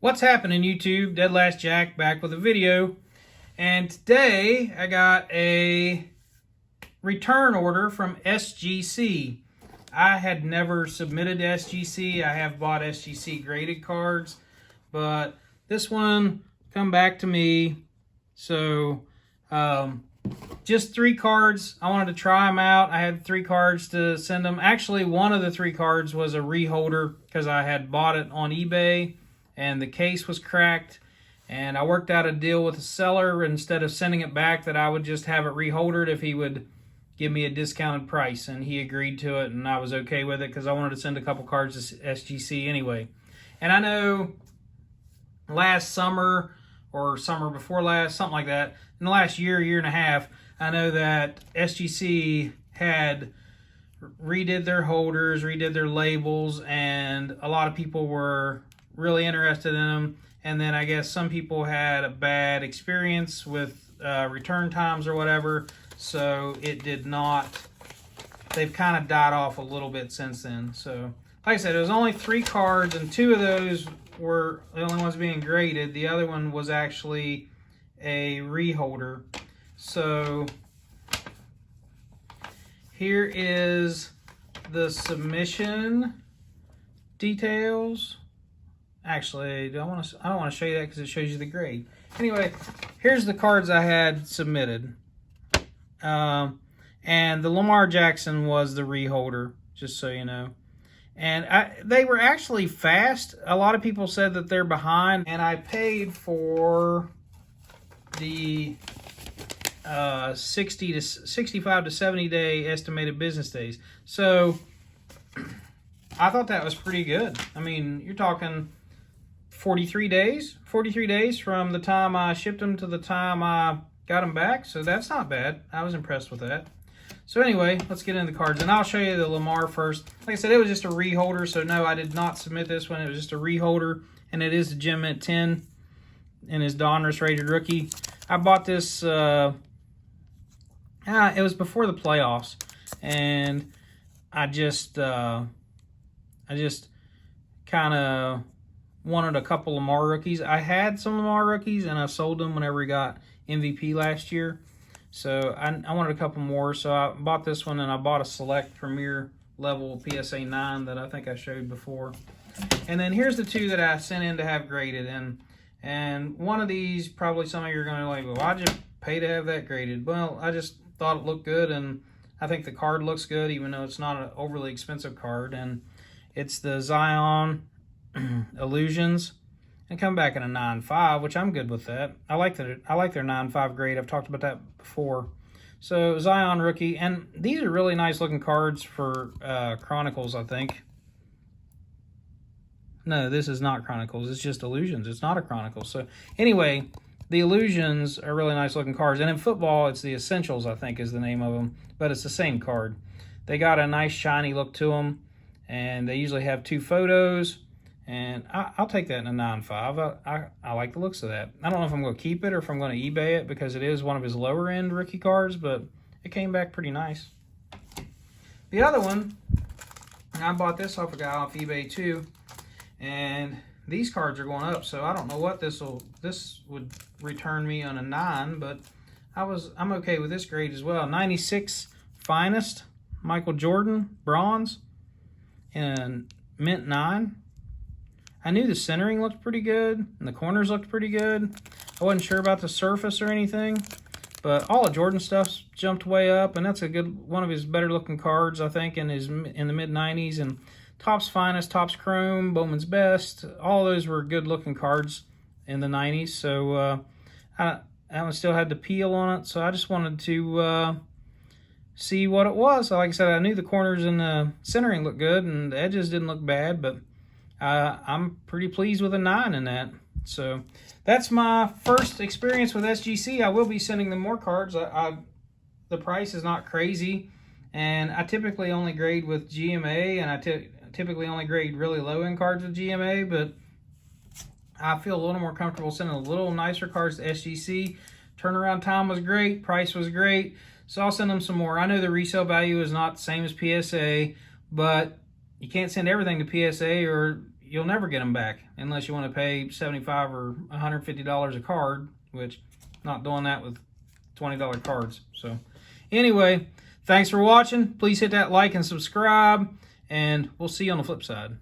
What's happening, YouTube? Dead Last Jack back with a video. And today I got a return order from SGC. I had never submitted to SGC. I have bought SGC graded cards, but this one come back to me. So just 3 cards. I wanted to try them out. I had 3 cards to send them. Actually, one of the 3 cards was a reholder because I had bought it on eBay and the case was cracked. And I worked out a deal with the seller, instead of sending it back, that I would just have it reholdered if he would give me a discounted price. And he agreed to it, and I was okay with it because I wanted to send a couple cards to SGC anyway. And I know last summer or summer before last, something like that, in the last year and a half, I know that SGC had redid their holders, redid their labels, and a lot of people were really interested in them. And then I guess some people had a bad experience with return times or whatever, so it did not. They've kind of died off a little bit since then. So like I said, it was only 3 cards, and 2 of those were the only ones being graded. The other one was actually a reholder. So here is the submission details. Actually, I don't want to show you that because it shows you the grade. Anyway, here's the cards I had submitted. And the Lamar Jackson was the reholder, just so you know. And they were actually fast. A lot of people said that they're behind, and I paid for the 65 to 70 day estimated business days. So I thought that was pretty good. I mean, you're talking 43 days from the time I shipped them to the time I got them back. So that's not bad. I was impressed with that. So anyway, let's get into the cards, and I'll show you the Lamar first. Like I said, it was just a reholder, so no, I did not submit this one. It was just a reholder, and it is a Gem Mint 10 in his Donruss rated rookie. I bought this, it was before the playoffs, and I just kind of wanted a couple Lamar rookies. I had some Lamar rookies, and I sold them whenever he got MVP last year. So I wanted a couple more, so I bought this one, and I bought a select premier level PSA 9 that I think I showed before. And then here's the 2 that I sent in to have graded. And one of these, probably some of you are going to be like, well, I just pay to have that graded. Well, I just thought it looked good, and I think the card looks good, even though it's not an overly expensive card. And it's the Zion Illusions, and come back in a 9.5, which I'm good with that. I like their 9.5 grade. I've talked about that before. So Zion rookie, and these are really nice looking cards for Chronicles, I think. No, this is not Chronicles. It's just Illusions. It's not a Chronicle. So anyway, the Illusions are really nice looking cards. And in football, it's the Essentials, I think, is the name of them. But it's the same card. They got a nice shiny look to them. And they usually have 2 photos. And I'll take that in a 9.5. I like the looks of that. I don't know if I'm going to keep it or if I'm going to eBay it, because it is one of his lower end rookie cards, but it came back pretty nice. The other one, I bought this off a guy off eBay too, and these cards are going up, so I don't know what this would return me on a 9, but I'm okay with this grade as well. 96 Finest Michael Jordan bronze and mint 9. I knew the centering looked pretty good, and the corners looked pretty good. I wasn't sure about the surface or anything, but all of Jordan stuff's jumped way up, and that's a good one of his better looking cards, I think, in the mid 90s. And Topps Finest, Topps Chrome, Bowman's Best, all those were good looking cards in the 90s. So that one still had the peel on it, so I just wanted to see what it was. So like I said, I knew the corners and the centering looked good, and the edges didn't look bad, but I'm pretty pleased with a 9 in that. So that's my first experience with SGC. I will be sending them more cards. The price is not crazy, and I typically only grade with GMA, and I typically only grade really low-end cards with GMA, but I feel a little more comfortable sending a little nicer cards to SGC. Turnaround time was great. Price was great. So I'll send them some more. I know the resale value is not the same as PSA, but you can't send everything to PSA, or you'll never get them back unless you want to pay $75 or $150 a card, which not doing that with $20 cards. So anyway, thanks for watching. Please hit that like and subscribe, and we'll see you on the flip side.